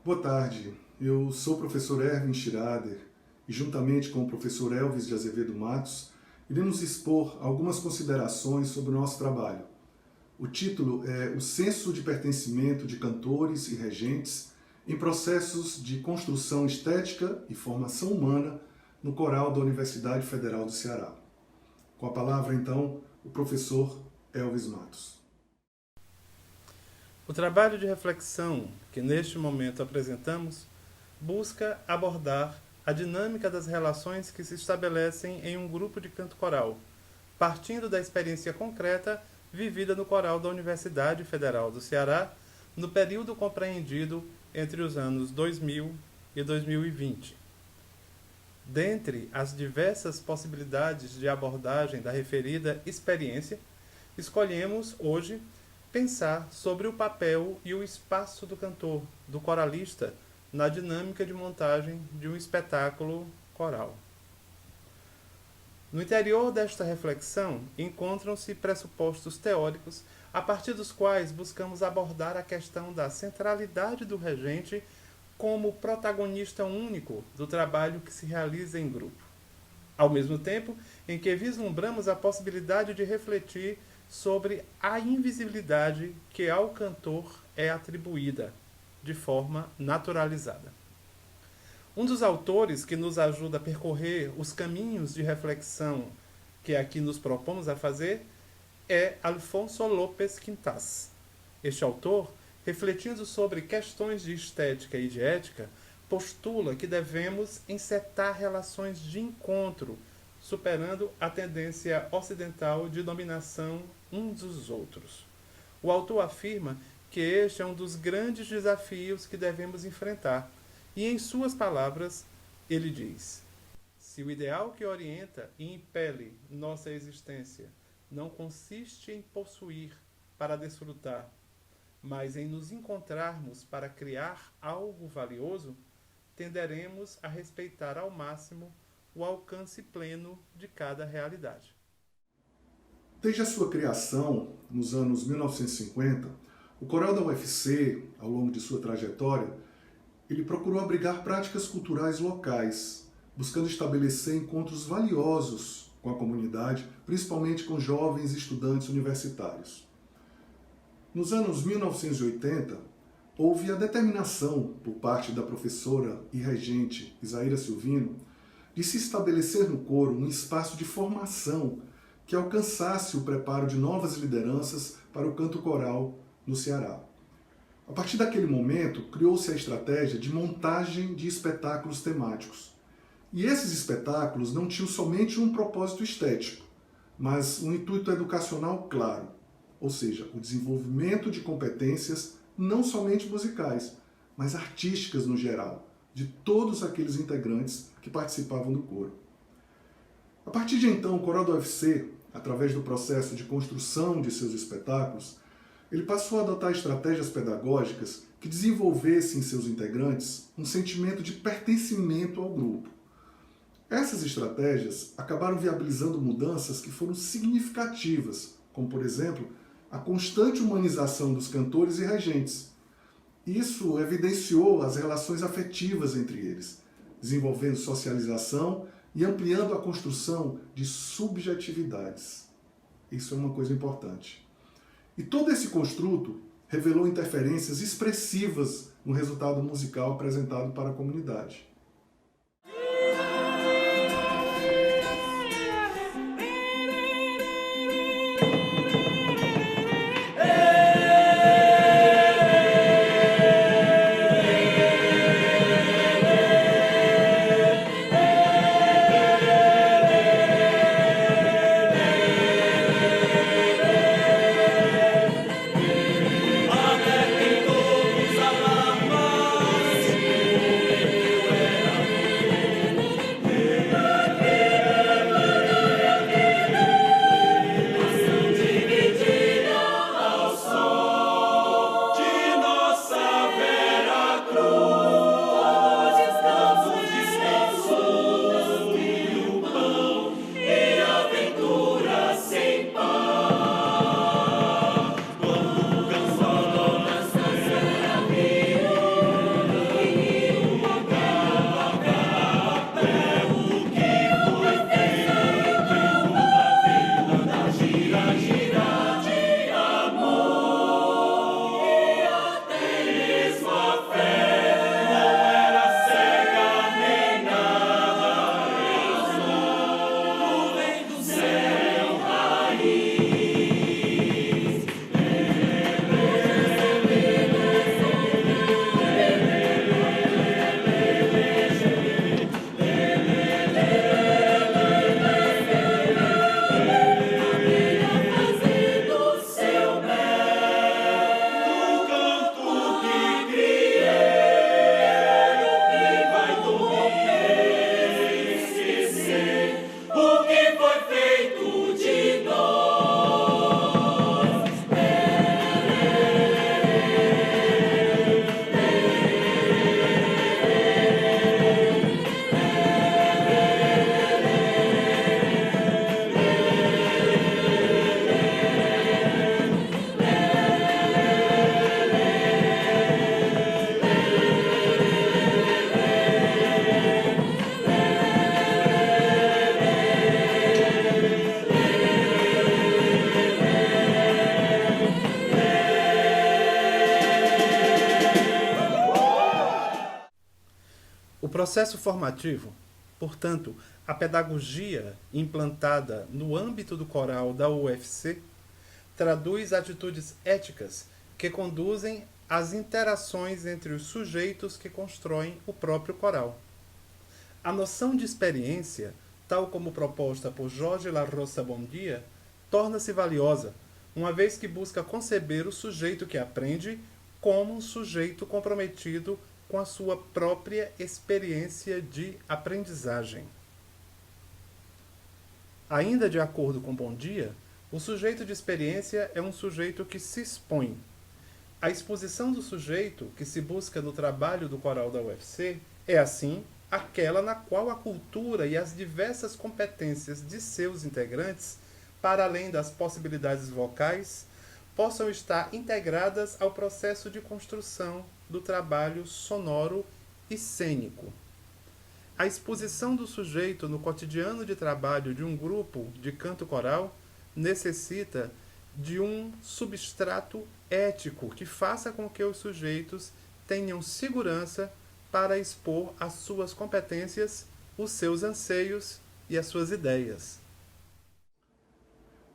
Boa tarde, eu sou o professor Erwin Schrader e juntamente com o professor Elvis de Azevedo Matos iremos expor algumas considerações sobre o nosso trabalho. O título é O Senso de Pertencimento de Cantores e Regentes em Processos de Construção Estética e Formação Humana no Coral da Universidade Federal do Ceará. Com a palavra, então, o professor Elvis Matos. O trabalho de reflexão que neste momento apresentamos busca abordar a dinâmica das relações que se estabelecem em um grupo de canto coral, partindo da experiência concreta vivida no coral da Universidade Federal do Ceará no período compreendido entre os anos 2000 e 2020. Dentre as diversas possibilidades de abordagem da referida experiência, escolhemos hoje pensar sobre o papel e o espaço do cantor, do coralista, na dinâmica de montagem de um espetáculo coral. No interior desta reflexão encontram-se pressupostos teóricos a partir dos quais buscamos abordar a questão da centralidade do regente como protagonista único do trabalho que se realiza em grupo, ao mesmo tempo em que vislumbramos a possibilidade de refletir sobre a invisibilidade que ao cantor é atribuída de forma naturalizada. Um dos autores que nos ajuda a percorrer os caminhos de reflexão que aqui nos propomos a fazer é Alfonso López Quintas. Este autor, refletindo sobre questões de estética e de ética, postula que devemos encetar relações de encontro, superando a tendência ocidental de dominação uns dos outros. O autor afirma que este é um dos grandes desafios que devemos enfrentar, e em suas palavras, ele diz: se o ideal que orienta e impele nossa existência não consiste em possuir para desfrutar, mas em nos encontrarmos para criar algo valioso, tenderemos a respeitar ao máximo o alcance pleno de cada realidade. Desde a sua criação, nos anos 1950, o coral da UFC, ao longo de sua trajetória, ele procurou abrigar práticas culturais locais, buscando estabelecer encontros valiosos com a comunidade, principalmente com jovens estudantes universitários. Nos anos 1980, houve a determinação, por parte da professora e regente Isaíra Silvino, de se estabelecer no coro um espaço de formação que alcançasse o preparo de novas lideranças para o canto coral no Ceará. A partir daquele momento, criou-se a estratégia de montagem de espetáculos temáticos. E esses espetáculos não tinham somente um propósito estético, mas um intuito educacional claro, ou seja, o desenvolvimento de competências não somente musicais, mas artísticas no geral, de todos aqueles integrantes que participavam do coro. A partir de então, o coral do UFC, através do processo de construção de seus espetáculos, ele passou a adotar estratégias pedagógicas que desenvolvessem em seus integrantes um sentimento de pertencimento ao grupo. Essas estratégias acabaram viabilizando mudanças que foram significativas, como, por exemplo, a constante humanização dos cantores e regentes. Isso evidenciou as relações afetivas entre eles, desenvolvendo socialização e ampliando a construção de subjetividades. Isso é uma coisa importante. E todo esse construto revelou interferências expressivas no resultado musical apresentado para a comunidade. processo formativo, portanto, a pedagogia implantada no âmbito do coral da UFC traduz atitudes éticas que conduzem às interações entre os sujeitos que constroem o próprio coral. A noção de experiência, tal como proposta por Jorge La Rosa Bondia, torna-se valiosa, uma vez que busca conceber o sujeito que aprende como um sujeito comprometido com a sua própria experiência de aprendizagem. Ainda de acordo com Bondia, o sujeito de experiência é um sujeito que se expõe. A exposição do sujeito que se busca no trabalho do coral da UFC é, assim, aquela na qual a cultura e as diversas competências de seus integrantes, para além das possibilidades vocais, possam estar integradas ao processo de construção do trabalho sonoro e cênico. A exposição do sujeito no cotidiano de trabalho de um grupo de canto coral necessita de um substrato ético que faça com que os sujeitos tenham segurança para expor as suas competências, os seus anseios e as suas ideias.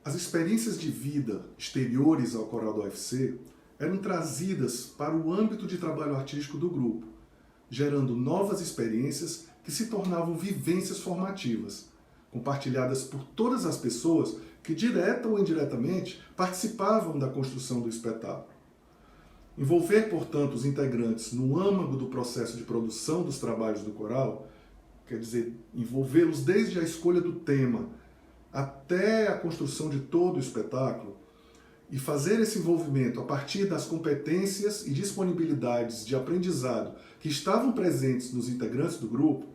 As experiências de vida exteriores ao coral da UFC eram trazidas para o âmbito de trabalho artístico do grupo, gerando novas experiências que se tornavam vivências formativas, compartilhadas por todas as pessoas que, direta ou indiretamente, participavam da construção do espetáculo. Envolver, portanto, os integrantes no âmago do processo de produção dos trabalhos do coral, quer dizer, envolvê-los desde a escolha do tema até a construção de todo o espetáculo, e fazer esse envolvimento a partir das competências e disponibilidades de aprendizado que estavam presentes nos integrantes do grupo,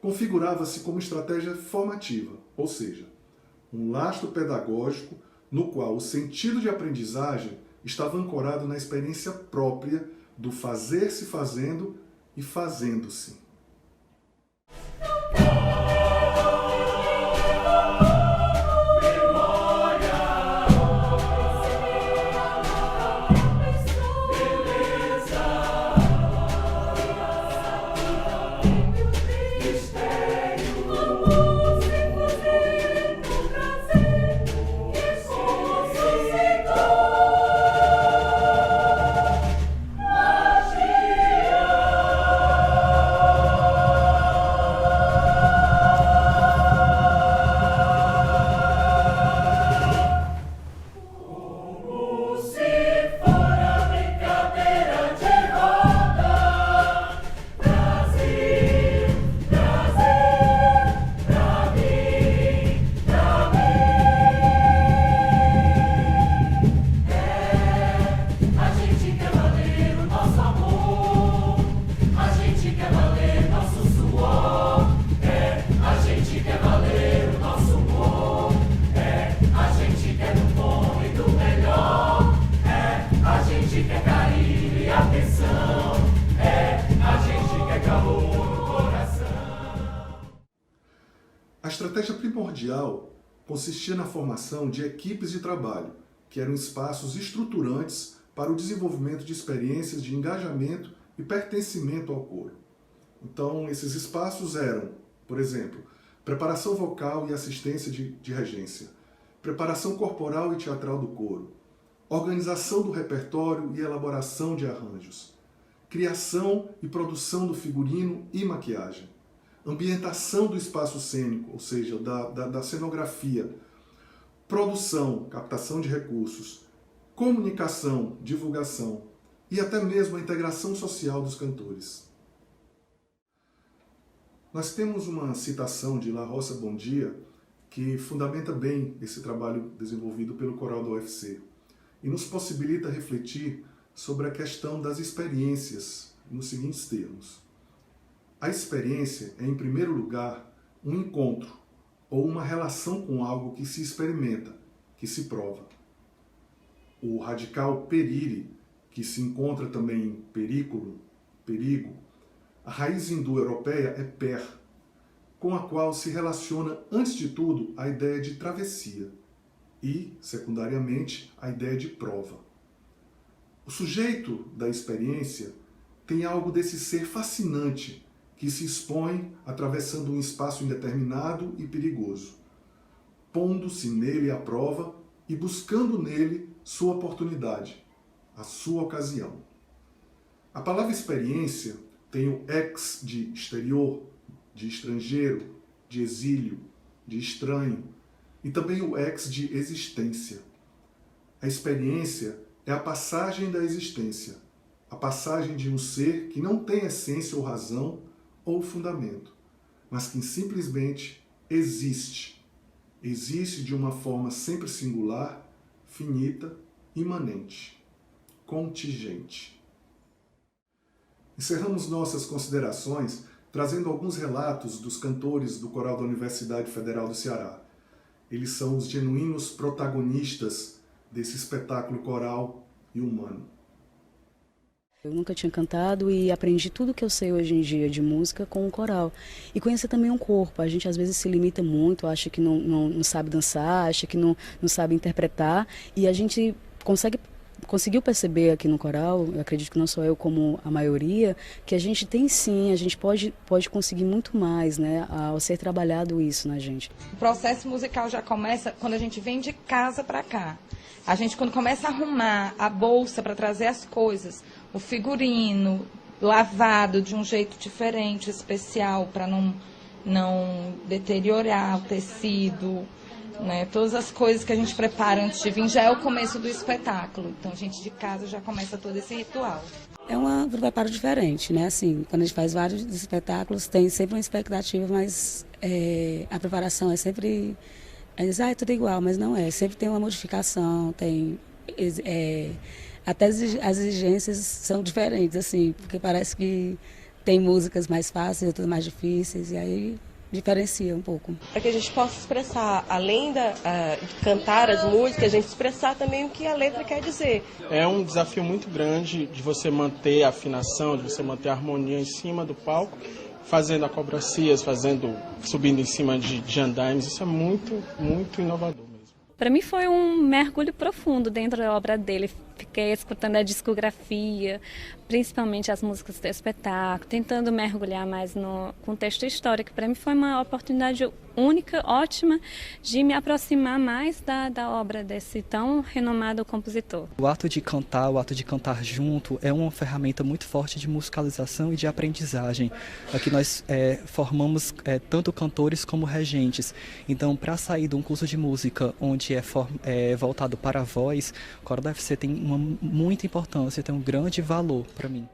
configurava-se como estratégia formativa, ou seja, um lastro pedagógico no qual o sentido de aprendizagem estava ancorado na experiência própria do fazer-se fazendo e fazendo-se. A estratégia primordial consistia na formação de equipes de trabalho, que eram espaços estruturantes para o desenvolvimento de experiências de engajamento e pertencimento ao coro. Então, esses espaços eram, por exemplo, preparação vocal e assistência de regência, preparação corporal e teatral do coro, organização do repertório e elaboração de arranjos, criação e produção do figurino e maquiagem, ambientação do espaço cênico, ou seja, da cenografia, produção, captação de recursos, comunicação, divulgação e até mesmo a integração social dos cantores. Nós temos uma citação de La Rosa Bondia que fundamenta bem esse trabalho desenvolvido pelo coral da UFC e nos possibilita refletir sobre a questão das experiências nos seguintes termos. A experiência é, em primeiro lugar, um encontro ou uma relação com algo que se experimenta, que se prova. O radical perire, que se encontra também em perigo, a raiz hindu-europeia é per, com a qual se relaciona, antes de tudo, a ideia de travessia e, secundariamente, a ideia de prova. O sujeito da experiência tem algo desse ser fascinante que se expõe atravessando um espaço indeterminado e perigoso, pondo-se nele à prova e buscando nele sua oportunidade, a sua ocasião. A palavra experiência tem o ex de exterior, de estrangeiro, de exílio, de estranho, e também o ex de existência. A experiência é a passagem da existência, a passagem de um ser que não tem essência ou razão ou fundamento, mas que simplesmente existe. Existe de uma forma sempre singular, finita, imanente, contingente. Encerramos nossas considerações trazendo alguns relatos dos cantores do coral da Universidade Federal do Ceará. Eles são os genuínos protagonistas desse espetáculo coral e humano. Eu nunca tinha cantado e aprendi tudo que eu sei hoje em dia de música com o coral. E conhecer também um corpo. A gente às vezes se limita muito, acha que não sabe dançar, acha que não sabe interpretar. E a gente conseguiu perceber aqui no coral, eu acredito que não só eu como a maioria, que a gente tem sim, a gente pode conseguir muito mais, né, ao ser trabalhado isso na gente. O processo musical já começa quando a gente vem de casa para cá. A gente quando começa a arrumar a bolsa para trazer as coisas, o figurino lavado de um jeito diferente, especial, para não deteriorar o tecido, né? Todas as coisas que a gente prepara antes de vir já é o começo do espetáculo. Então a gente de casa já começa todo esse ritual. É um preparo diferente, né? Assim, quando a gente faz vários espetáculos, tem sempre uma expectativa, mas a preparação é sempre... é tudo igual, mas não é. Sempre tem uma modificação, tem... até as exigências são diferentes, assim, porque parece que tem músicas mais fáceis, outras mais difíceis, e aí diferencia um pouco. Para que a gente possa expressar, além de cantar as músicas, a gente expressar também o que a letra quer dizer. É um desafio muito grande de você manter a afinação, de você manter a harmonia em cima do palco, fazendo acrobacias, subindo em cima de andaimes. Isso é muito, muito inovador mesmo. Para mim foi um mergulho profundo dentro da obra dele. Fiquei escutando a discografia, principalmente as músicas do espetáculo, tentando mergulhar mais no contexto histórico. Para mim foi uma oportunidade única, ótima, de me aproximar mais da obra desse tão renomado compositor. O ato de cantar junto, é uma ferramenta muito forte de musicalização e de aprendizagem. Aqui nós formamos tanto cantores como regentes. Então, para sair de um curso de música onde é voltado para a voz, o Coral da UFC tem uma muita importância, tem um grande valor para mim.